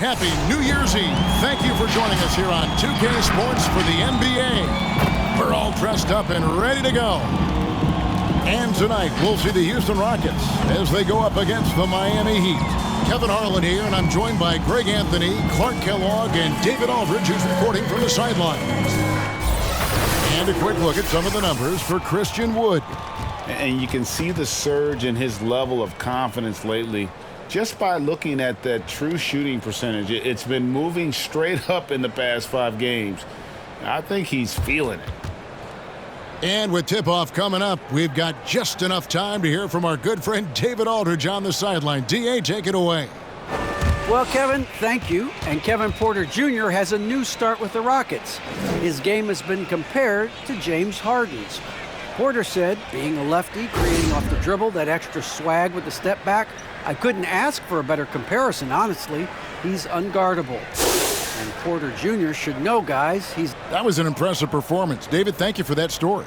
Happy New Year's Eve. Thank you for joining us here on 2K Sports for the NBA. We're all dressed up and ready to go. And tonight, we'll see the Houston Rockets as they go up against the Miami Heat. Kevin Harlan here, and I'm joined by Greg Anthony, Clark Kellogg, and David Aldridge, who's reporting from the sidelines. And a quick look at some of the numbers for Christian Wood. And you can see the surge in his level of confidence lately just by looking at that true shooting percentage. It's been moving straight up in the past 5 games. I think he's feeling it. And with tip-off coming up, we've got just enough time to hear from our good friend David Aldridge on the sideline. D.A., take it away. Well, Kevin, thank you. And Kevin Porter Jr. has a new start with the Rockets. His game has been compared to James Harden's. Porter said, being a lefty, creating off the dribble, that extra swag with the step back, I couldn't ask for a better comparison, honestly. He's unguardable. And Porter Jr. should know, guys, That was an impressive performance. David, thank you for that story.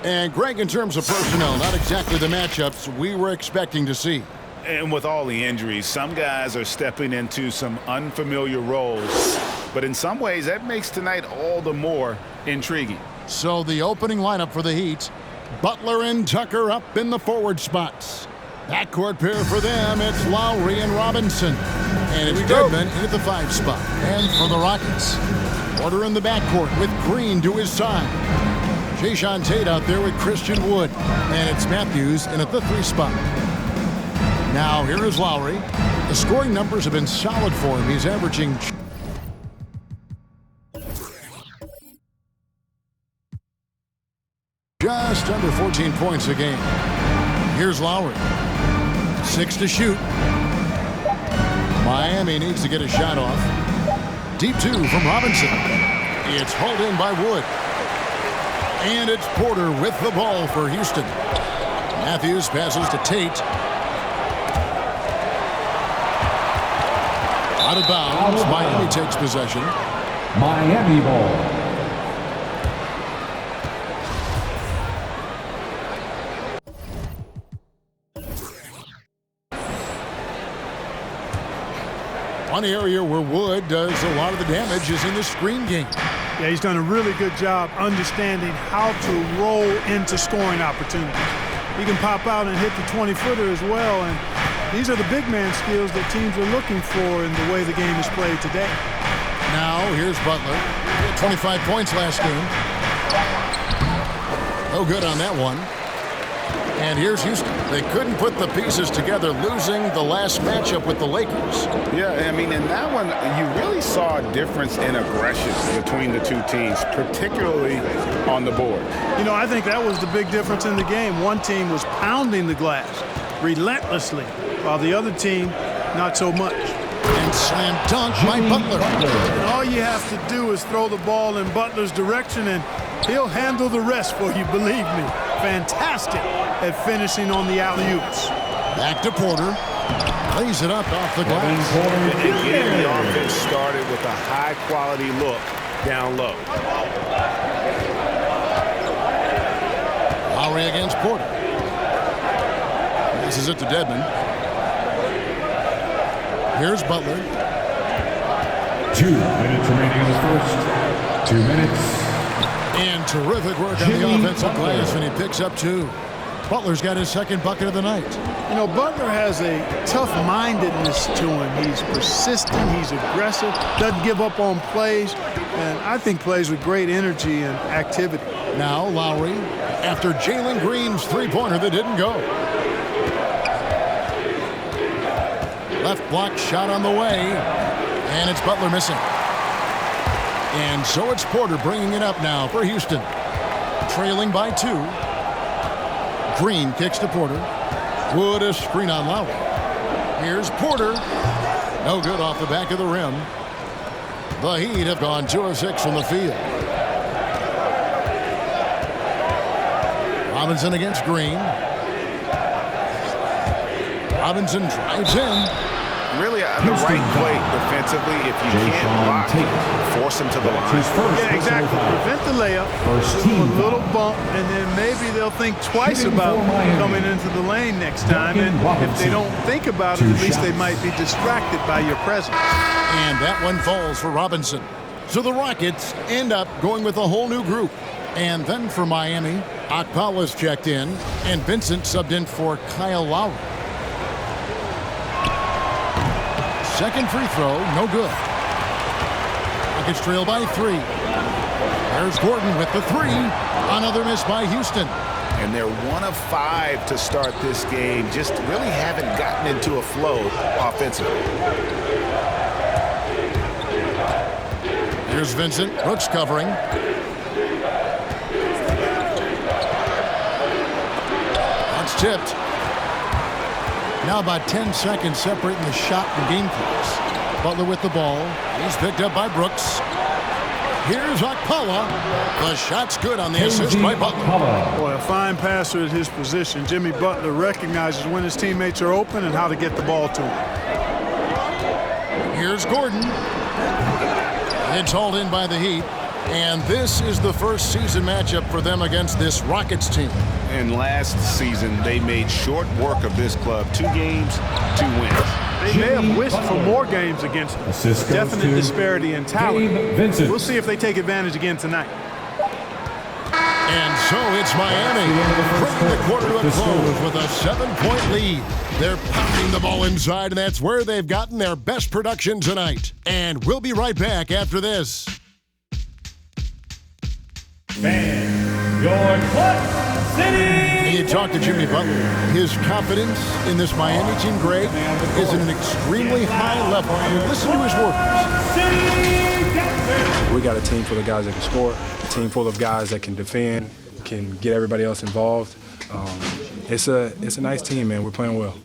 And Greg, in terms of personnel, not exactly the matchups we were expecting to see. And with all the injuries, some guys are stepping into some unfamiliar roles. But in some ways, that makes tonight all the more intriguing. So the opening lineup for the Heat, Butler and Tucker up in the forward spots. Backcourt pair for them, it's Lowry and Robinson. And it's Goodman in at the 5 spot. And for the Rockets, Porter in the backcourt with Green to his side. Jayshawn Tate out there with Christian Wood. And it's Matthews in at the 3 spot. Now here is Lowry. The scoring numbers have been solid for him. He's averaging just under 14 points a game. Here's Lowry. 6 to shoot. Miami needs to get a shot off. Deep 2 from Robinson. It's hauled in by Wood. And it's Porter with the ball for Houston. Matthews passes to Tate. Out of bounds. Miami takes possession. Miami ball. One area where Wood does a lot of the damage is in the screen game. Yeah, he's done a really good job understanding how to roll into scoring opportunities. He can pop out and hit the 20-footer as well, and these are the big man skills that teams are looking for in the way the game is played today. Now, here's Butler. 25 points last game. No good on that one. And here's Houston. They couldn't put the pieces together, losing the last matchup with the Lakers. Yeah, I mean, in that one, you really saw a difference in aggression between the two teams, particularly on the board. You know, I think that was the big difference in the game. One team was pounding the glass relentlessly, while the other team, not so much. And slam dunk by Butler. And all you have to do is throw the ball in Butler's direction, and he'll handle the rest for you, believe me. Fantastic at finishing on the alley-oops. Back to Porter. Lays it up off the glass. And getting the offense started with a high-quality look down low. Lowry against Porter. This is it to Dedmon. Here's Butler. 2 minutes remaining in the first. 2 minutes. And terrific work on the offensive glass, and he picks up 2. Butler's got his second bucket of the night. You know, Butler has a tough-mindedness to him. He's persistent, he's aggressive, doesn't give up on plays, and I think plays with great energy and activity. Now Lowry, after Jalen Green's three-pointer that didn't go. Left block shot on the way, and it's Butler missing. And so it's Porter bringing it up now for Houston. Trailing by 2. Green kicks to Porter. Wood a screen on Lowry. Here's Porter. No good off the back of the rim. The Heat have gone 2 of 6 from the field. Robinson against Green. Robinson drives in. Really, the right play defensively, if you can't block, force him to the line. Yeah, exactly. Prevent the layup, a little bump, and then maybe they'll think twice about coming into the lane next time. And if they don't think about it, at least they might be distracted by your presence. And that one falls for Robinson. So the Rockets end up going with a whole new group. And then for Miami, Okpala's checked in, and Vincent subbed in for Kyle Lowry. Second free throw, no good. Rockets trail by 3. There's Gordon with the 3. Another miss by Houston. And they're 1 of 5 to start this game. Just really haven't gotten into a flow offensively. Here's Vincent. Brooks covering. That's tipped. Now about 10 seconds separating the shot and game clocks. Butler with the ball. He's picked up by Brooks. Here's Okpala. The shot's good on the assist by Butler. Boy, a fine passer at his position. Jimmy Butler recognizes when his teammates are open and how to get the ball to him. Here's Gordon. It's hauled in by the Heat. And this is the first season matchup for them against this Rockets team. And last season, they made short work of this club. 2 games, 2 wins. They may have wished for more games against them. Definite disparity in talent. We'll see if they take advantage again tonight. And so it's Miami bringing the quarter to a close with a 7-point lead. They're pounding the ball inside, and that's where they've gotten their best production tonight. And we'll be right back after this. Fan, your Clutch City! You talk to Jimmy Butler. His confidence in this Miami team, Greg, is at an extremely high level. I mean, listen to his words. We got a team full of guys that can score, a team full of guys that can defend, can get everybody else involved. It's a nice team, man. We're playing well.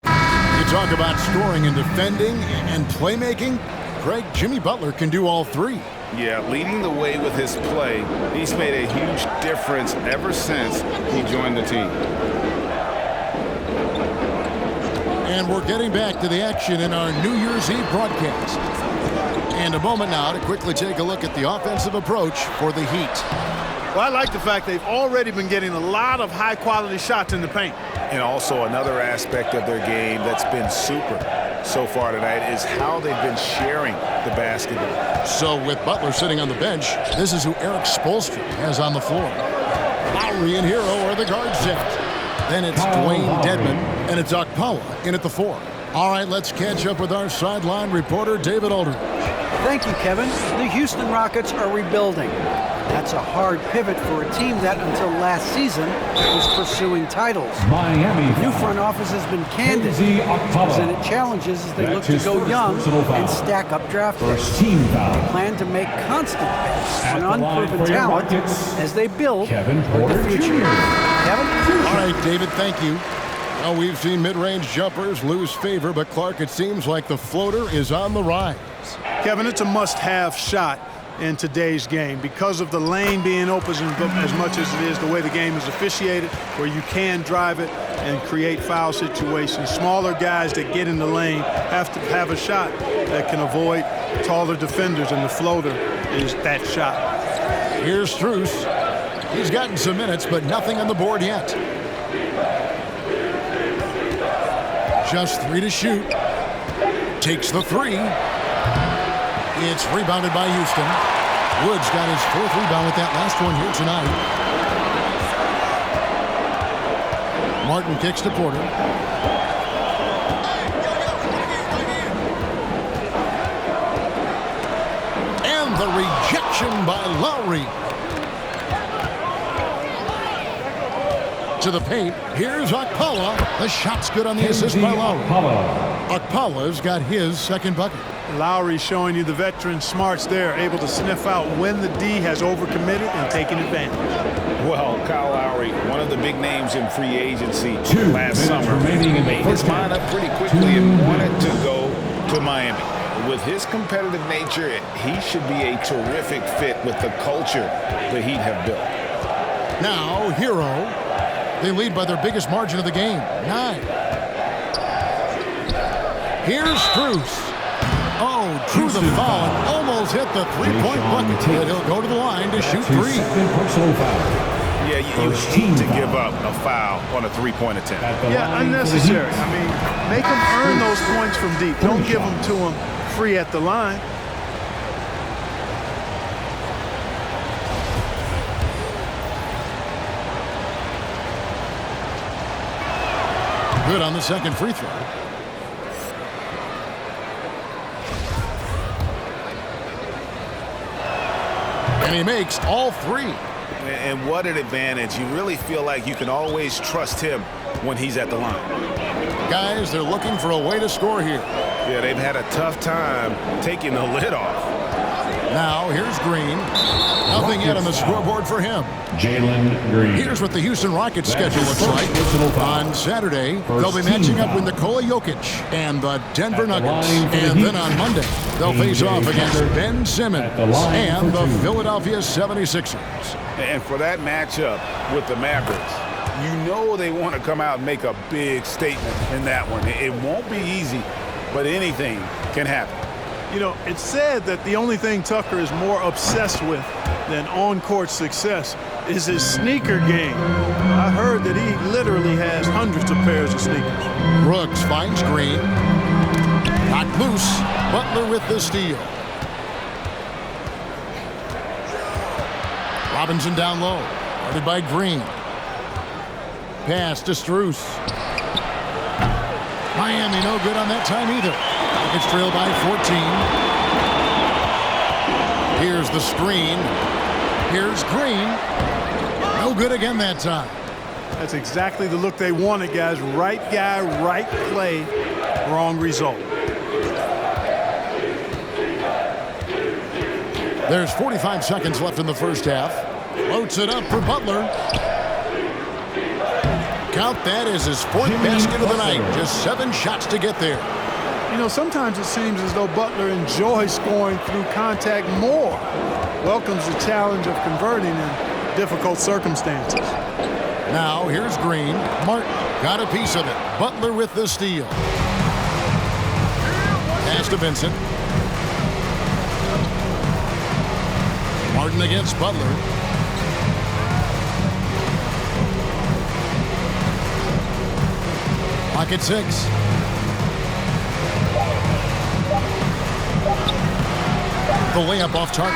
You talk about scoring and defending and playmaking. Greg, Jimmy Butler can do all 3. Yeah, leading the way with his play. He's made a huge difference ever since he joined the team. And we're getting back to the action in our New Year's Eve broadcast. And a moment now to quickly take a look at the offensive approach for the Heat. Well, I like the fact they've already been getting a lot of high-quality shots in the paint. And also another aspect of their game that's been super so far tonight is how they've been sharing the basketball. So with Butler sitting on the bench, this is who Eric Spoelstra has on the floor. Lowry and Hero are the guard set. Then it's Dwayne Dedman, and it's Okpala in at the 4. All right, let's catch up with our sideline reporter, David Aldridge. Thank you, Kevin. The Houston Rockets are rebuilding. That's a hard pivot for a team that, until last season, was pursuing titles. Miami. New front office has been candid. Presented challenges as they look to go young and stack up draft picks. They plan to make constant bets on unproven talent as they build for the future. Kevin? All right, David, thank you. Well, we've seen mid-range jumpers lose favor, but Clark, it seems like the floater is on the rise. Kevin, it's a must-have shot in today's game because of the lane being open as much as it is, the way the game is officiated, where you can drive it and create foul situations. Smaller guys that get in the lane have to have a shot that can avoid taller defenders, and the floater is that shot. Here's Strus. He's gotten some minutes, but nothing on the board yet. Just 3 to shoot. Takes the 3. It's rebounded by Houston. Woods got his 4th rebound with that last one here tonight. Martin kicks to Porter. And the rejection by Lowry. To the paint. Here's Okpala. The shot's good on the assist by Lowry. Okpala's got his 2nd bucket. Lowry showing you the veteran smarts there, able to sniff out when the D has overcommitted and taking advantage. Well, Kyle Lowry, one of the big names in free agency last summer, made his mind up pretty quickly and wanted to go to Miami. With his competitive nature, he should be a terrific fit with the culture the Heat have built. Now, Hero. They lead by their biggest margin of the game, 9. Here's Strus. Oh, drew the foul and almost hit the 3-point bucket. But he'll go to the line to shoot 3. Yeah, you hate to give up a foul on a 3-point attempt. Yeah, unnecessary. I mean, make them earn those points from deep. Don't give them to them free at the line. Good on the second free throw. And he makes all three. And what an advantage. You really feel like you can always trust him when he's at the line. Guys, they're looking for a way to score here. Yeah, they've had a tough time taking the lid off. Now, here's Green. Nothing yet on the scoreboard for him. Jalen Green. Here's what the Houston Rockets schedule looks like. On Saturday, they'll be matching up with Nikola Jokic and the Denver Nuggets. And then on Monday, they'll face off against Ben Simmons and the Philadelphia 76ers. And for that matchup with the Mavericks, you know they want to come out and make a big statement in that one. It won't be easy, but anything can happen. You know, it's said that the only thing Tucker is more obsessed with than on-court success is his sneaker game. I heard that he literally has hundreds of pairs of sneakers. Brooks finds Green. Knocked loose. Butler with the steal. Robinson down low. Guarded by Green. Pass to Strus. Miami no good on that time either. It's trailed by 14. Here's the screen. Here's Green. No good again that time. That's exactly the look they wanted, guys. Right guy, right play, wrong result. There's 45 seconds left in the first half. Floats it up for Butler. Count that as his fourth basket of the night. Just 7 shots to get there. You know, sometimes it seems as though Butler enjoys scoring through contact more. Welcomes the challenge of converting in difficult circumstances. Now, here's Green. Martin got a piece of it. Butler with the steal. Pass to Vincent. Martin against Butler. Pocket 6. The layup off target.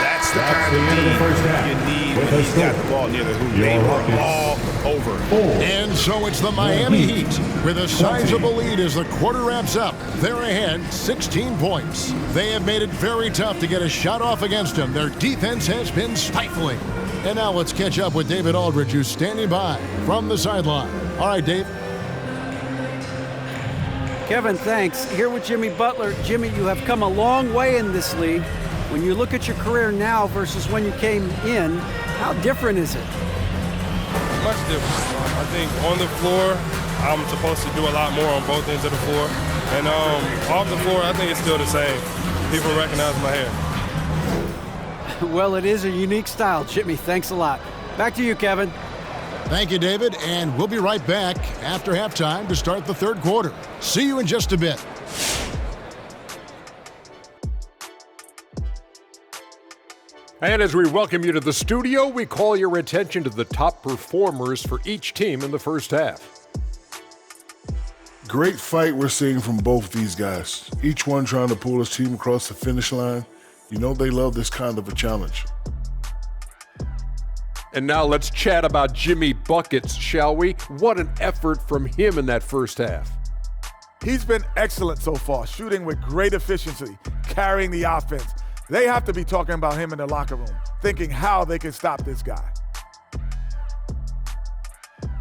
That's the kind of lead you need when he's got the ball near the hoop. They were all over. And so it's the Miami Heat with a sizable lead as the quarter wraps up. They're ahead 16 points. They have made it very tough to get a shot off against them. Their defense has been stifling. And now let's catch up with David Aldridge, who's standing by from the sideline. All right, Dave. Kevin, thanks. Here with Jimmy Butler. Jimmy, you have come a long way in this league. When you look at your career now versus when you came in, how different is it? Much different. I think on the floor, I'm supposed to do a lot more on both ends of the floor. And off the floor, I think it's still the same. People recognize my hair. Well, it is a unique style, Jimmy. Thanks a lot. Back to you, Kevin. Thank you, David, and we'll be right back after halftime to start the third quarter. See you in just a bit. And as we welcome you to the studio, we call your attention to the top performers for each team in the first half. Great fight we're seeing from both these guys. Each one trying to pull his team across the finish line. You know they love this kind of a challenge. And now let's chat about Jimmy Buckets, shall we? What an effort from him in that first half. He's been excellent so far, shooting with great efficiency, carrying the offense. They have to be talking about him in the locker room, thinking how they can stop this guy.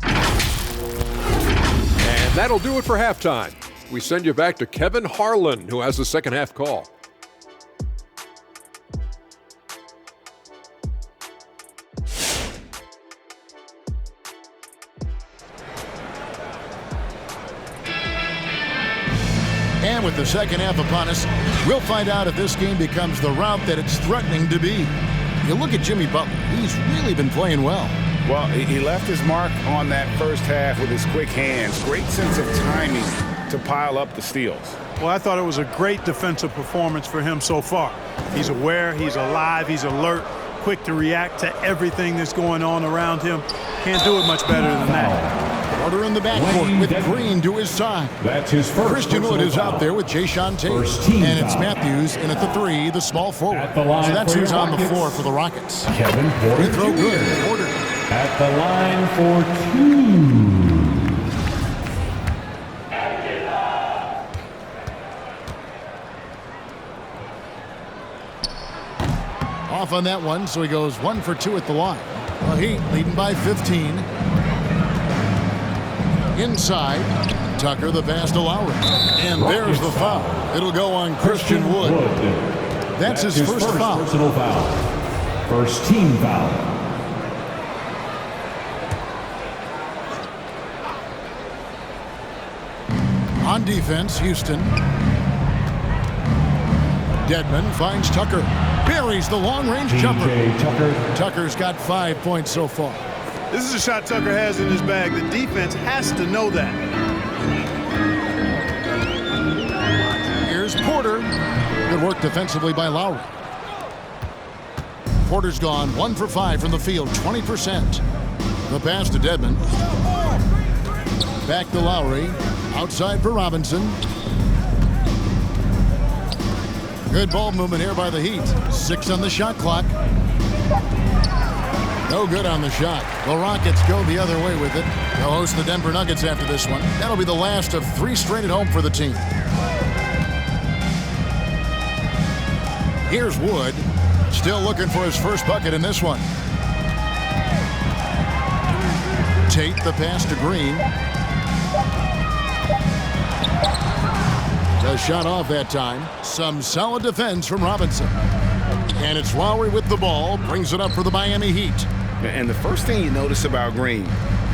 And that'll do it for halftime. We send you back to Kevin Harlan, who has the second half call. And with the second half upon us, we'll find out if this game becomes the route that it's threatening to be. You look at Jimmy Butler, he's really been playing well. Well, he left his mark on that first half with his quick hands. Great sense of timing to pile up the steals. Well, I thought it was a great defensive performance for him so far. He's aware, he's alive, he's alert, quick to react to everything that's going on around him. Can't do it much better than that. Porter in the backcourt with Green to his side. That's his first. Christian Wood is out there with Jayshawn Tate. And it's Matthews in at the 3, the small forward. So that's who's on the floor for the Rockets. Kevin Porter. Free throw good. Porter. At the line for 2. Off on that one, so he goes 1 for 2 at the line. The Heat leading by 15. Inside, Tucker the pass to Lowry. And there's the foul. It'll go on Christian Wood. That's his first foul. Personal foul. First team foul. On defense, Houston. Dedmon finds Tucker. Buries the long-range jumper. Tucker's got 5 points so far. This is a shot Tucker has in his bag. The defense has to know that. Here's Porter. Good work defensively by Lowry. Porter's gone 1 for 5 from the field, 20%. The pass to Dedmon. Back to Lowry. Outside for Robinson. Good ball movement here by the Heat. 6 on the shot clock. No good on the shot. The Rockets go the other way with it. They'll host the Denver Nuggets after this one. That'll be the last of 3 straight at home for the team. Here's Wood. Still looking for his first bucket in this one. Tate the pass to Green. The shot off that time. Some solid defense from Robinson. And it's Lowry with the ball. Brings it up for the Miami Heat. And the first thing you notice about Green,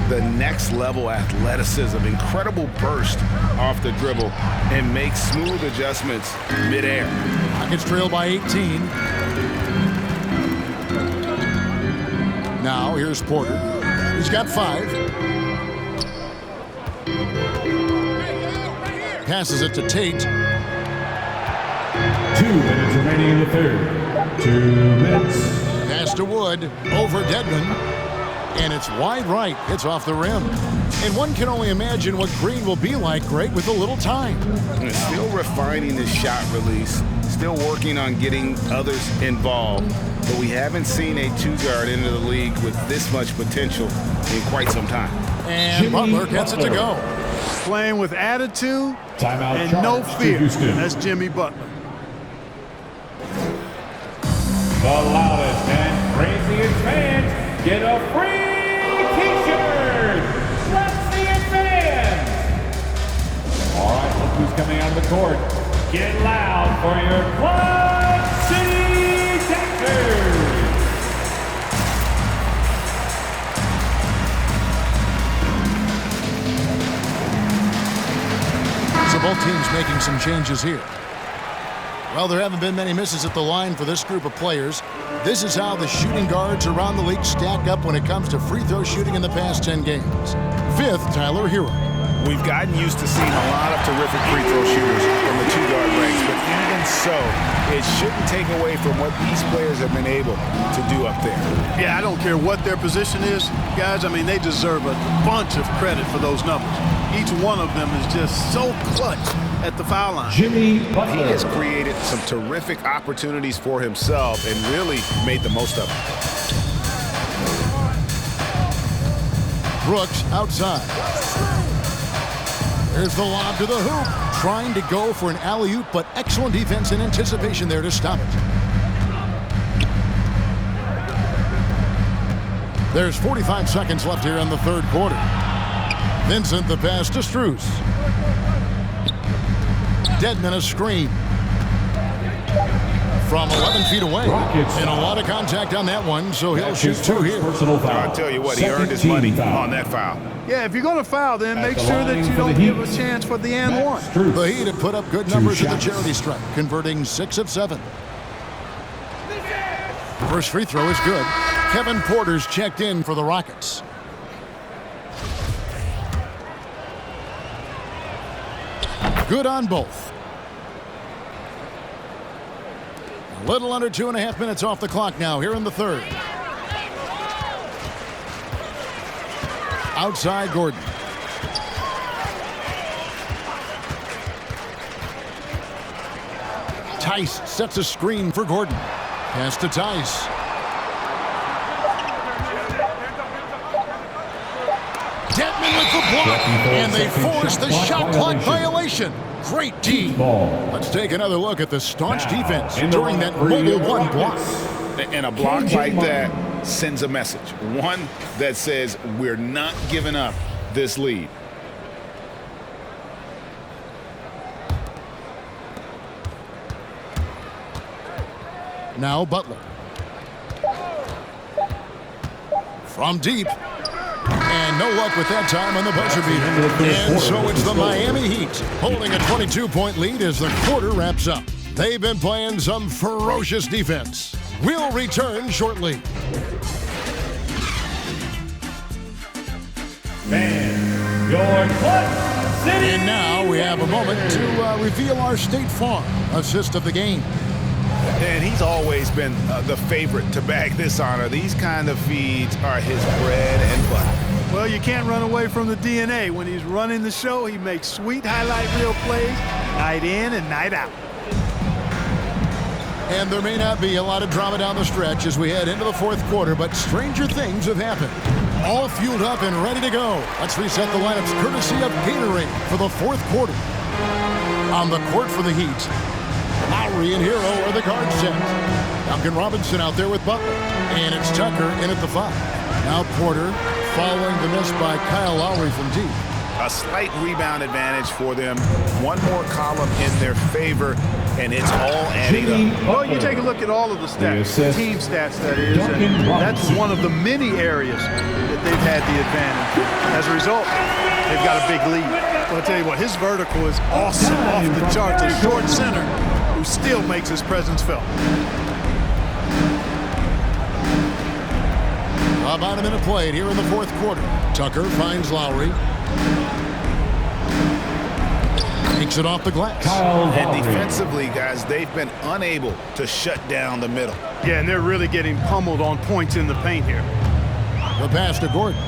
the next level athleticism, incredible burst off the dribble, and makes smooth adjustments midair. Rockets trail by 18. Now here's Porter. He's got 5. Passes it to Tate. 2 minutes remaining in the third. 2 minutes. Pass to Wood over Dedmon. And it's wide right. It's off the rim. And one can only imagine what Green will be like, Greg, with a little time. And still refining his shot release. Still working on getting others involved. But we haven't seen a 2-guard into the league with this much potential in quite some time. And Butler gets it to go. Playing with attitude Timeout and no fear. That's Jimmy Butler. The loudest and craziest fans get a free T-shirt. Let's see it, fans. All right, look who's coming out of the court. Get loud for your Club City Texans. So both teams making some changes here. Well, there haven't been many misses at the line for this group of players. This is how the shooting guards around the league stack up when it comes to free throw shooting in the past 10 games. 5th, Tyler Hero. We've gotten used to seeing a lot of terrific free throw shooters from the 2-guard ranks, but even so, it shouldn't take away from what these players have been able to do up there. Yeah, I don't care what their position is, guys. I mean, they deserve a bunch of credit for those numbers. Each one of them is just so clutch at the foul line. Jimmy Butler. He has created some terrific opportunities for himself and really made the most of them. Brooks outside. There's the lob to the hoop. Trying to go for an alley-oop, but excellent defense and anticipation there to stop it. There's 45 seconds left here in the third quarter. Vincent the pass to Strus. Dedmon a screen. From 11 feet away. And a lot of contact on that one, so he'll shoot 2 here. I'll tell you what, he earned his money on that foul. Yeah, if you're going to foul, then make sure that you don't give a chance for the and one. The Heat have put up good numbers at the charity stripe, converting 6 of 7. First free throw is good. Kevin Porter's checked in for the Rockets. Good on both. A little under 2.5 minutes off the clock now here in the third. Outside Gordon. Tice sets a screen for Gordon. Pass to Tice. Dedman with the block, and they force the shot clock violation. Great D. Let's take another look at the staunch defense during that mobile one block. And a block like that sends a message. One that says we're not giving up this lead. Now Butler. From deep. And no luck with that time on the buzzer beater. And so it's the Miami Heat holding a 22-point lead as the quarter wraps up. They've been playing some ferocious defense. We'll return shortly. Fans, your Clutch City. And now we have a moment to reveal our State Farm assist of the game. And he's always been the favorite to bag this honor. These kind of feeds are his bread and butter. Well, you can't run away from the DNA. When he's running the show, he makes sweet highlight reel plays night in and night out. And there may not be a lot of drama down the stretch as we head into the fourth quarter, but stranger things have happened. All fueled up and ready to go. Let's reset the lineups courtesy of Gatorade for the fourth quarter. On the court for the Heat, Lowry and Hero are the guard set. Duncan Robinson out there with Butler. And it's Tucker in at the 5. Now Porter following the miss by Kyle Lowry from deep. A slight rebound advantage for them. One more column in their favor, and it's all adding up. Well, you take a look at all of the stats, team stats that is, and that's one of the many areas that they've had the advantage. As a result, they've got a big lead. Well, I'll tell you what, his vertical is awesome, off the charts. A short center who still makes his presence felt. About a minute played here in the fourth quarter. Tucker finds Lowry. Takes it off the glass. And defensively, guys, they've been unable to shut down the middle. Yeah, and they're really getting pummeled on points in the paint here. The pass to Gordon.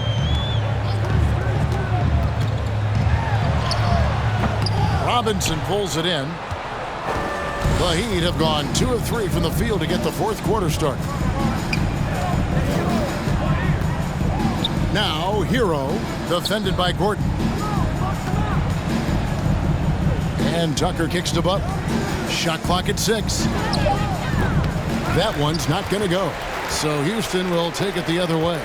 Robinson pulls it in. The Heat have gone 2 of 3 from the field to get the fourth quarter started. Now, Hero, defended by Gordon. And Tucker kicks to Butler. Shot clock at 6. That one's not going to go. So Houston will take it the other way.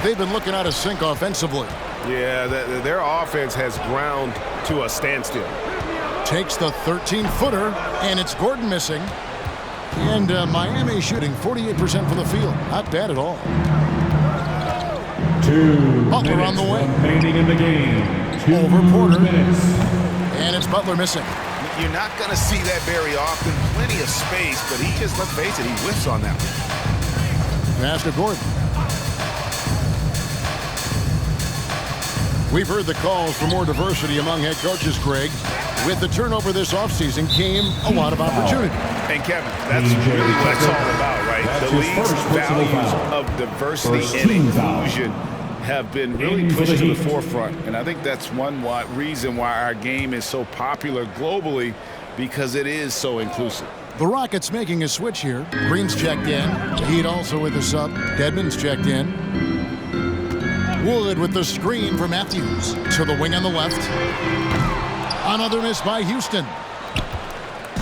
They've been looking out of sync offensively. Yeah, their offense has ground to a standstill. Takes the 13-footer, and it's Gordon missing. And Miami shooting 48% from the field. Not bad at all. 2 Butler minutes on the way. remaining in the game. 2 Over Porter. minutes. And it's Butler missing. You're not going to see that very often. Plenty of space, but he just, let's face it, he whiffs on that one. Pass to Gordon. We've heard the calls for more diversity among head coaches, Greg. With the turnover this offseason came a lot of opportunity. And Kevin, that's really what it's all about, right? The league's values of diversity and inclusion have been really pushed to the forefront. And I think that's one reason why our game is so popular globally, because it is so inclusive. The Rockets making a switch here. Green's checked in. Heat also with a sub. Dedman's checked in. Wood with the screen for Matthews. To the wing on the left. Another miss by Houston.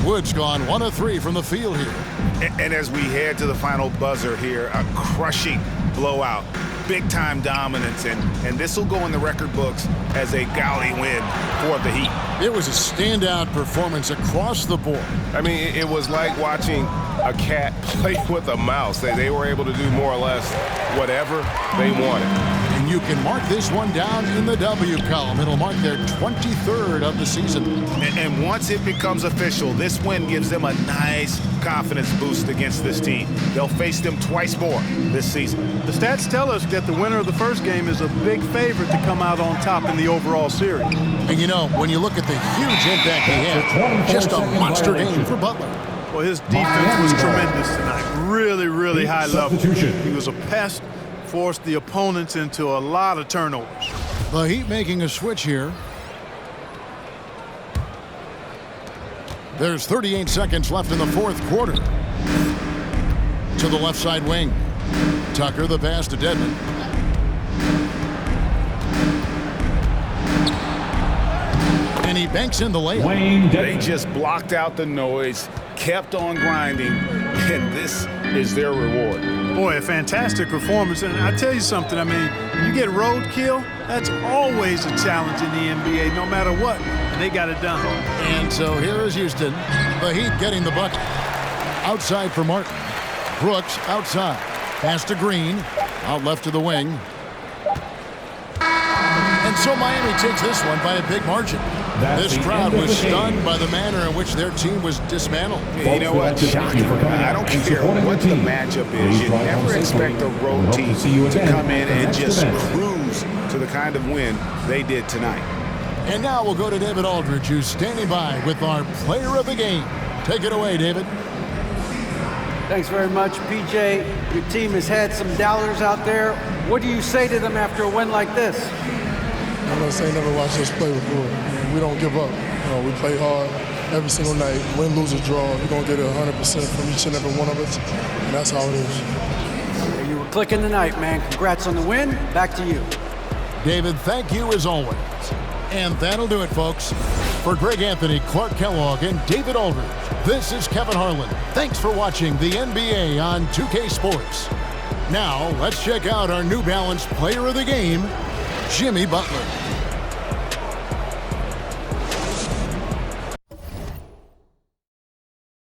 Wood's gone 1 of 3 from the field here. And as we head to the final buzzer here, a crushing blowout. Big-time dominance, and this will go in the record books as a gaudy win for the Heat. It was a standout performance across the board. I mean, it was like watching a cat play with a mouse. They were able to do more or less whatever they wanted. And you can mark this one down in the W column. It'll mark their 23rd of the season. And once it becomes official, this win gives them a nice confidence boost against this team. They'll face them twice more this season. The stats tell us that the winner of the first game is a big favorite to come out on top in the overall series. And you know, when you look at the huge impact he had, just a monster game for Butler. Well, his defense was tremendous tonight. Really, really high level. He was a pest, forced the opponents into a lot of turnovers. The Heat making a switch here. There's 38 seconds left in the fourth quarter. To the left side wing. Tucker, the pass to Dedmon. And he banks in the layup. They just blocked out the noise, kept on grinding, and this is their reward. Boy, a fantastic performance. And I tell you something, I mean, you get roadkill, that's always a challenge in the NBA, no matter what. And they got it done. And so here is Houston. The Heat getting the bucket. Outside for Martin. Brooks outside. Pass to Green. Out left to the wing. And so Miami takes this one by a big margin. This crowd was stunned by the manner in which their team was dismantled. You know what? Shocking. I don't care what the matchup is. You never expect a road team to come in and just cruise to the kind of win they did tonight. And now we'll go to David Aldridge, who's standing by with our player of the game. Take it away, David. Thanks very much, PJ. Your team has had some doubters out there. What do you say to them after a win like this? I'm going to say never watch us play before. We don't give up. We play hard every single night. Win, lose, or draw. We're going to get 100% from each and every one of us, and that's how it is. You were clicking tonight, man. Congrats on the win. Back to you. David, thank you as always. And that'll do it, folks. For Greg Anthony, Clark Kellogg, and David Aldridge, this is Kevin Harlan. Thanks for watching the NBA on 2K Sports. Now, let's check out our New Balance player of the game, Jimmy Butler.